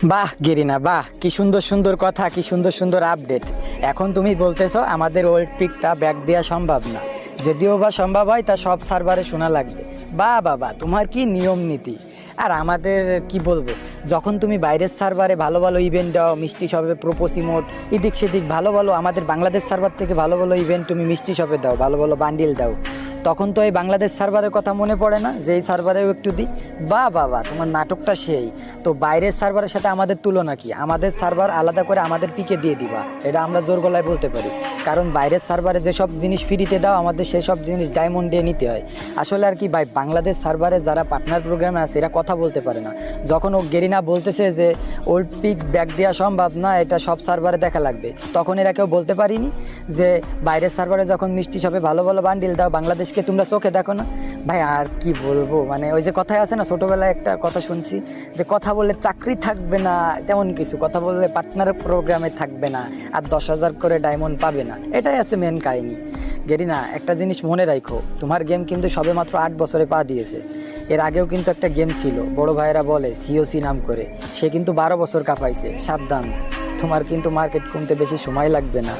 বাহ গেরিনা, বাহ, কি সুন্দর সুন্দর কথা, কি সুন্দর সুন্দর আপডেট। এখন তুমি বলতেছো আমাদের ওল্ড পিকটা ব্যাক দেওয়া সম্ভব না, যদিও বা সম্ভব হয় তা সব সার্ভারে শোনা লাগবে। বাহ বাবা, তোমার কি নিয়ম নীতি! আর আমাদের কি বলবো, যখন তুমি বাইরের সার্ভারে ভালো ভালো ইভেন্ট দাও, মিষ্টি শপে প্রোপোসি মোড এদিক সেদিক ভালো ভালো, আমাদের বাংলাদেশ সার্ভার থেকে ভালো ভালো ইভেন্ট তুমি মিষ্টি শপে দাও, ভালো ভালো বান্ডিল দাও, তখন তো এই বাংলাদেশ সার্ভারের কথা মনে পড়ে না যে এই সার্ভারেও একটু দিই। বাহ বাবা, তোমার নাটকটা সেই। তো বাইরের সার্ভারের সাথে আমাদের তুলনা কি? আমাদের সার্ভার আলাদা করে আমাদের পিকে দিয়ে দিবা, এটা আমরা জোর গলায় বলতে পারি। কারণ বাইরের সার্ভারে যেসব জিনিস ফ্রিতে দাও, আমাদের সেই সব জিনিস ডায়মন্ড দিয়ে নিতে হয়। আসলে আর কি ভাই, বাংলাদেশ সার্ভারে যারা পার্টনার প্রোগ্রামে আছে এরা কথা বলতে পারে না। যখন ও গেরিনা বলতেছে যে ওল্ড পিক ব্যাক দেওয়া সম্ভব না, এটা সব সার্ভারে দেখা লাগবে, তখন এরা কেউ বলতে পারিনি যে বাইরের সার্ভারে যখন মিষ্টি শপে ভালো ভালো বান্ডিল দাও, বাংলাদেশকে তোমরা চোখে দেখো না? ভাই আর কি বলবো, মানে ওই যে কথায় আছে না, ছোটোবেলায় একটা কথা শুনছি যে কথা বললে চাকরি থাকবে না, তেমন কিছু কথা বললে পার্টনার প্রোগ্রামে থাকবে না, আর 10,000 করে ডায়মন্ড পাবে না, এটাই আছে মেন কাহিনী। গেরিনা, একটা জিনিস মনে রাখো, তোমার গেম কিন্তু সবে মাত্র 8 বছরে পা দিয়েছে। এর আগেও কিন্তু একটা গেম ছিল, বড় ভাইয়েরা বলে সিওসি নাম করে, সে কিন্তু 12 বছর কাঁপাইছে। সাবধান, তোমার কিন্তু মার্কেট কমতে বেশি সময় লাগবে না।